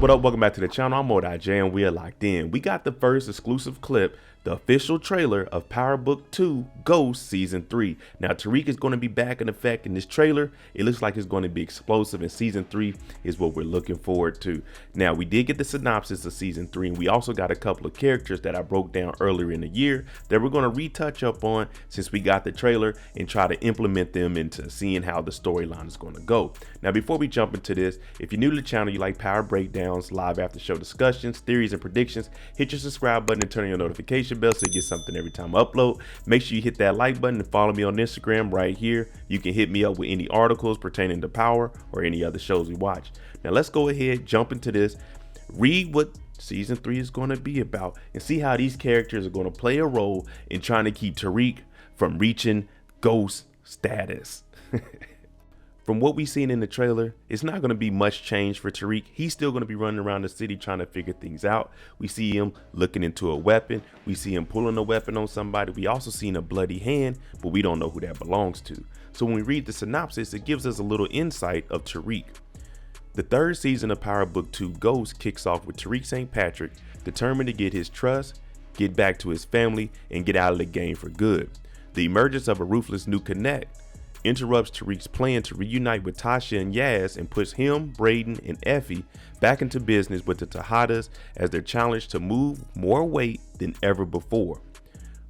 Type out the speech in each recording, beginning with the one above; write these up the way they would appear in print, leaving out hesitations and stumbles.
What up? Welcome back to the channel. I'm J and we are locked in. We got the first exclusive clip, the official trailer of Power Book 2 Ghost Season 3. Now Tariq is going to be back in effect in this trailer. It looks like it's going to be explosive, and Season 3 is what we're looking forward to. Now we did get the synopsis of Season 3, and we also got a couple of characters that I broke down earlier in the year that we're going to retouch up on since we got the trailer and try to implement them into seeing how the storyline is going to go. Now before we jump into this, if you're new to the channel, you like power breakdowns, live after show discussions, theories, and predictions, hit your subscribe button and turn on your notification bell so you get something every time I upload. Make sure you hit that like button and follow me on Instagram right here. You can hit me up with any articles pertaining to Power or any other shows we watch. Now let's go ahead, jump into this, read what Season 3 is going to be about, and see how these characters are going to play a role in trying to keep Tariq from reaching ghost status. From what we've seen in the trailer, it's not going to be much change for Tariq. He's still going to be running around the city trying to figure things out. We see him looking into a weapon. We see him pulling a weapon on somebody. We also seen a bloody hand, but we don't know who that belongs to. So when we read the synopsis, it gives us a little insight of Tariq. The third season of Power Book 2 Ghost kicks off with Tariq St. Patrick determined to get his trust, get back to his family, and get out of the game for good. The emergence of a ruthless new connect interrupts Tariq's plan to reunite with Tasha and Yaz and puts him, Braden, and Effie back into business with the Tahadas as they're challenged to move more weight than ever before.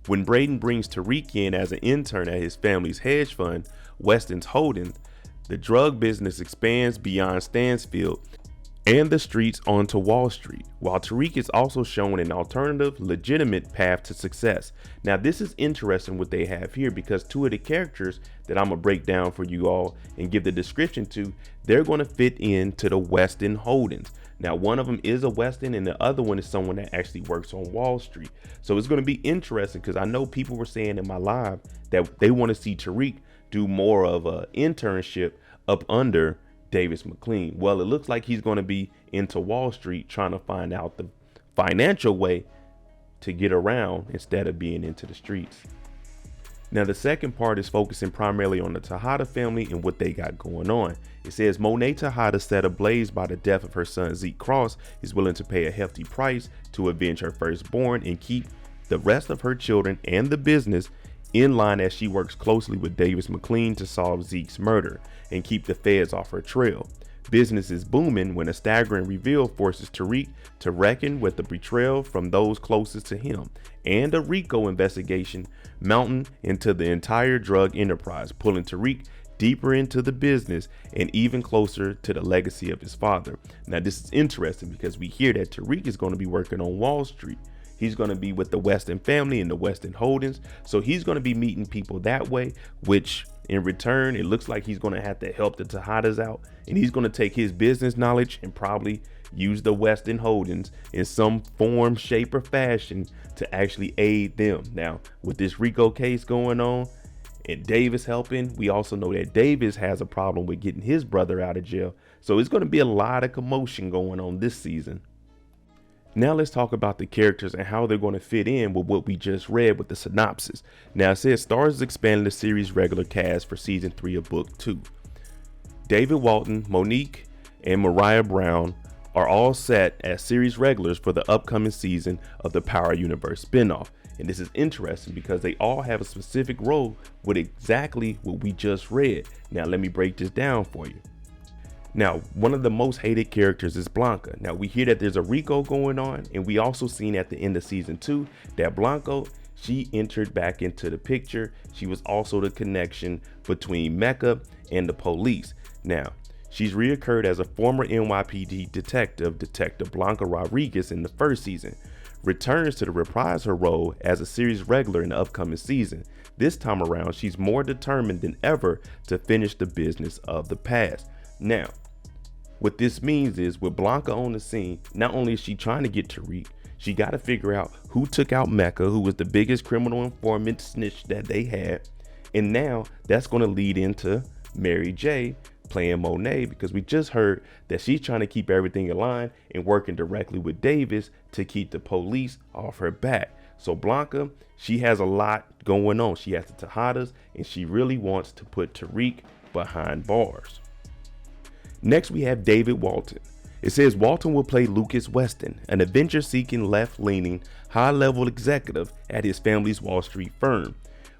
When Braden brings Tariq in as an intern at his family's hedge fund, Weston's holding, the drug business expands beyond Stansfield and the streets onto Wall Street, while Tariq is also shown an alternative, legitimate path to success. Now this is interesting what they have here, because two of the characters that I'm gonna break down for you all and give the description to, they're gonna fit into the Weston holdings. Now one of them is a Weston and the other one is someone that actually works on Wall Street. So it's gonna be interesting, because I know people were saying in my live that they want to see Tariq do more of an internship up under Davis McLean. Well, it looks like he's going to be into Wall Street trying to find out the financial way to get around instead of being into the streets. Now the second part is focusing primarily on the Tahada family and what they got going on. It says Monet Tahada, set ablaze by the death of her son Zeke Cross, is willing to pay a hefty price to avenge her firstborn and keep the rest of her children and the business in line as she works closely with Davis McLean to solve Zeke's murder and keep the feds off her trail. Business is booming when a staggering reveal forces Tariq to reckon with the betrayal from those closest to him, and a RICO investigation mounting into the entire drug enterprise, pulling Tariq deeper into the business and even closer to the legacy of his father. Now this is interesting because we hear that Tariq is going to be working on Wall Street. He's going to be with the Weston family and the Weston holdings. So he's going to be meeting people that way, which in return, it looks like he's going to have to help the Tahadas out. And he's going to take his business knowledge and probably use the Weston holdings in some form, shape, or fashion to actually aid them. Now, with this RICO case going on and Davis helping, we also know that Davis has a problem with getting his brother out of jail. So it's going to be a lot of commotion going on this season. Now let's talk about the characters and how they're going to fit in with what we just read with the synopsis. Now it says Starz is expanding the series' regular cast for Season 3 of Book 2. David Walton, Monique, and Mariah Brown are all set as series regulars for the upcoming season of the Power Universe spinoff. And this is interesting because they all have a specific role with exactly what we just read. Now let me break this down for you. Now, one of the most hated characters is Blanca. Now, we hear that there's a RICO going on, and we also seen at the end of Season 2 that Blanca, she entered back into the picture. She was also the connection between Mecca and the police. Now, she's reoccurred as a former NYPD detective, Detective Blanca Rodriguez, in the first season. Returns to reprise her role as a series regular in the upcoming season. This time around, she's more determined than ever to finish the business of the past. Now, what this means is with Blanca on the scene, not only is she trying to get Tariq, she got to figure out who took out Mecca, who was the biggest criminal informant snitch that they had. And now that's going to lead into Mary J playing Monet, because we just heard that she's trying to keep everything in line and working directly with Davis to keep the police off her back. So Blanca, she has a lot going on. She has the Tahadas, and she really wants to put Tariq behind bars. Next, we have David Walton. It says Walton will play Lucas Weston, an adventure-seeking, left-leaning, high-level executive at his family's Wall Street firm.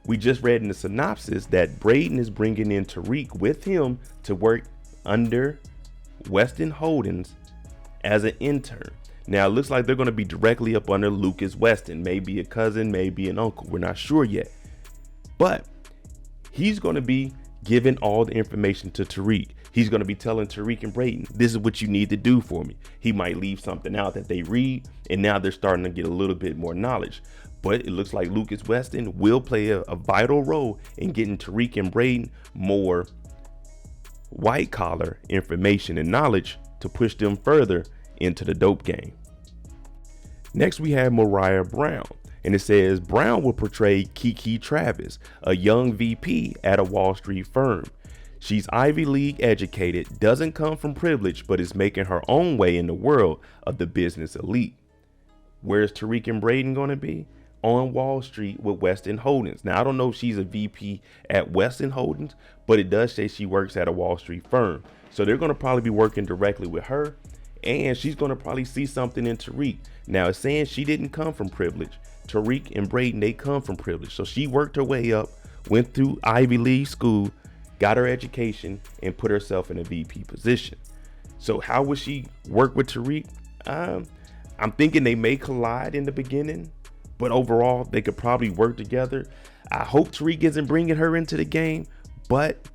We just read in the synopsis that Braden is bringing in Tariq with him to work under Weston Holdings as an intern. Now it looks like they're going to be directly up under Lucas Weston, maybe a cousin, maybe an uncle. We're not sure yet, but he's going to be giving all the information to Tariq. He's going to be telling Tariq and Braden, this is what you need to do for me. He might leave something out that they read, and now they're starting to get a little bit more knowledge. But it looks like Lucas Weston will play a vital role in getting Tariq and Braden more white collar information and knowledge to push them further into the dope game. Next, we have Mariah Brown, and it says Brown will portray Kiki Travis, a young VP at a Wall Street firm. She's Ivy League educated, doesn't come from privilege, but is making her own way in the world of the business elite. Where's Tariq and Braden going to be? On Wall Street with Weston Holdings. Now, I don't know if she's a VP at Weston Holdings, but it does say she works at a Wall Street firm. So they're going to probably be working directly with her, and she's going to probably see something in Tariq. Now, it's saying she didn't come from privilege. Tariq and Braden, they come from privilege. So she worked her way up, went through Ivy League school, got her education, and put herself in a VP position. So how would she work with Tariq? I'm thinking they may collide in the beginning, but overall they could probably work together. I hope Tariq isn't bringing her into the game, but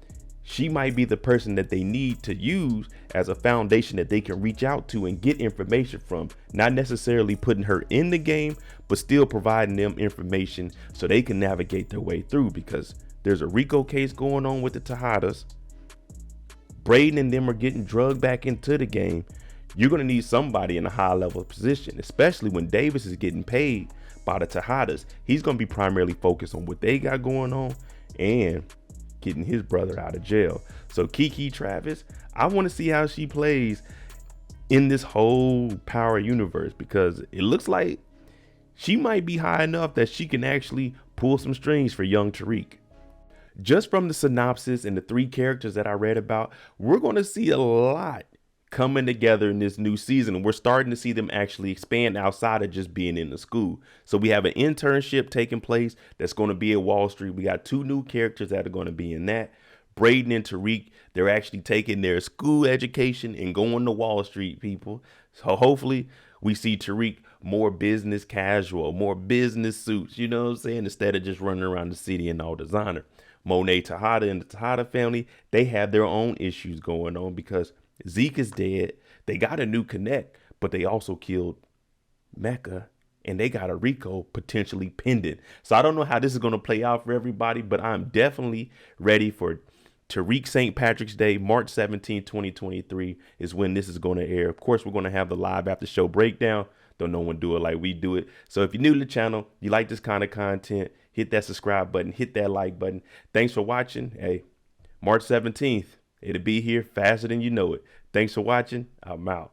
she might be the person that they need to use as a foundation that they can reach out to and get information from, not necessarily putting her in the game, but still providing them information so they can navigate their way through, because there's a RICO case going on with the Tahadas. Braden and them are getting drugged back into the game. You're going to need somebody in a high level position, especially when Davis is getting paid by the Tahadas. He's going to be primarily focused on what they got going on and getting his brother out of jail. So Kiki Travis, I want to see how she plays in this whole power universe, because it looks like she might be high enough that she can actually pull some strings for young Tariq. Just from the synopsis and the three characters that I read about, we're going to see a lot coming together in this new season. And we're starting to see them actually expand outside of just being in the school. So we have an internship taking place that's going to be at Wall Street. We got two new characters that are going to be in that. Braden and Tariq, they're actually taking their school education and going to Wall Street, people. So hopefully we see Tariq more business casual, more business suits, you know what I'm saying, instead of just running around the city in all designer. Monet Tahada and the Tahada family, they have their own issues going on because Zeke is dead. They got a new connect, but they also killed Mecca, and they got a RICO potentially pending. So I don't know how this is going to play out for everybody, but I'm definitely ready for Tariq St. Patrick's Day. March 17, 2023 is when this is going to air. Of course, we're going to have the live after show breakdown. Don't no one do it like we do it. So if you're new to the channel, you like this kind of content, hit that subscribe button, hit that like button. Thanks for watching. Hey, March 17th, it'll be here faster than you know it. Thanks for watching. I'm out.